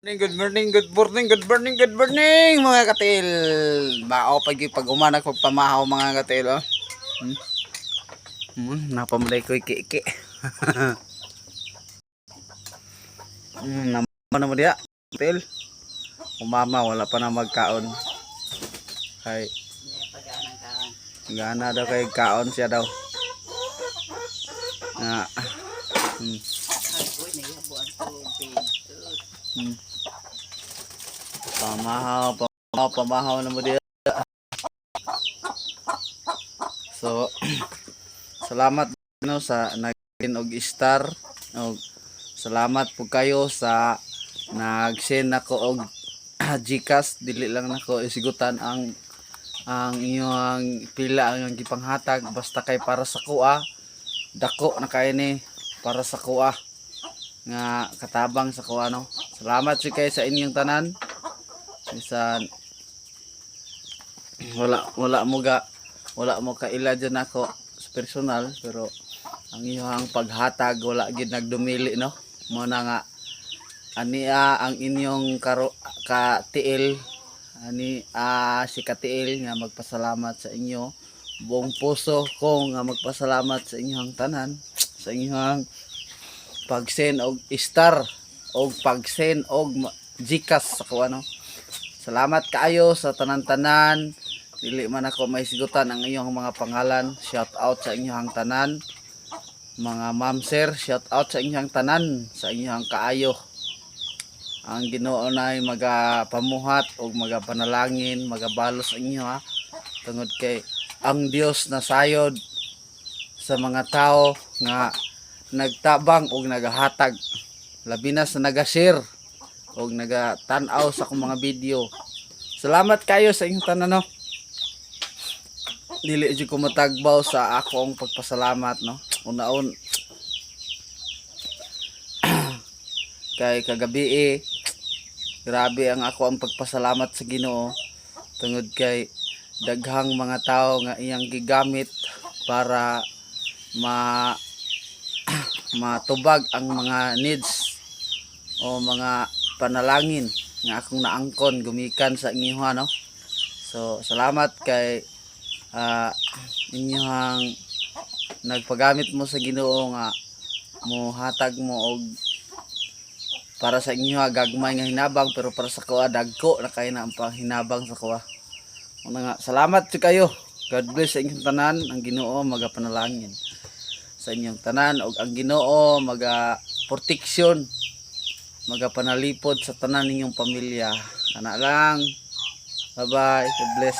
Good morning, good morning, good morning, good morning mga katil. Bao pag umanak pamahaw mga katil oh. Napamulay ko iki-iki. Naman mo dia katil. Umama wala pa na magkaon. Kay gana daw kay kaon siya daw. Na pamahaw na mo dia. So salamat no sa nagin og star og salamat po kayo sa nag-send nako og GCash. Dili lang nako isigutan ang inyong pila ang gipanghatag basta kay para sa kuha dako na kay ni para sa kuha nga katabang sa kuha no. Salamat si kay sa inyong tanan. Bisan wala mo kaila dyan ako sa personal, pero ang iyong paghatag wala gid nagdumili no. Mo na nga ania ang inyong katiil ani si katiil nga magpasalamat sa inyo buong puso ko nga magpasalamat sa inyong tanan sa inyong pag-send og star og pag-send og GCash sa kuha no. Salamat kaayo sa tanan-tanan. Dili man ako may sigutan ang inyong mga pangalan. Shout out sa inyong tanan. Mga ma'am sir, shout out sa inyong tanan, sa inyong kaayo. Ang Ginoo nay magapamuhat og magapanalangin, magabalos sa inyo ha. Tungod kay ang Dios na sayod sa mga tao nga nagtabang og nagahatag. Labi na sa naga-share og naga-tan-aw sa akong mga video. Salamat kayo sa inyong tanan no. Dili jud ko matagbaw sa akong pagpasalamat no. Una-un kay kagabi grabe ang ako ang pagpasalamat sa Ginoo tungod kay daghang mga tao nga iyang gigamit para matubag ang mga needs o mga panalangin nga akong naangkon gumikan sa inyo no. So salamat kay inyong nagpagamit mo sa Ginoo nga mohatag mo og para sa inyo gagmay nga hinabang, pero para sa kuha dagko na kay na ang panghinabang sa kuha. Nga salamat sa kayo. God bless sa inyong tanan. Ang Ginoo magapanalangin sa inyong tanan og ang Ginoo proteksyon magapanalipod sa tanan ninyong pamilya. Kana lang. Bye bye. God bless.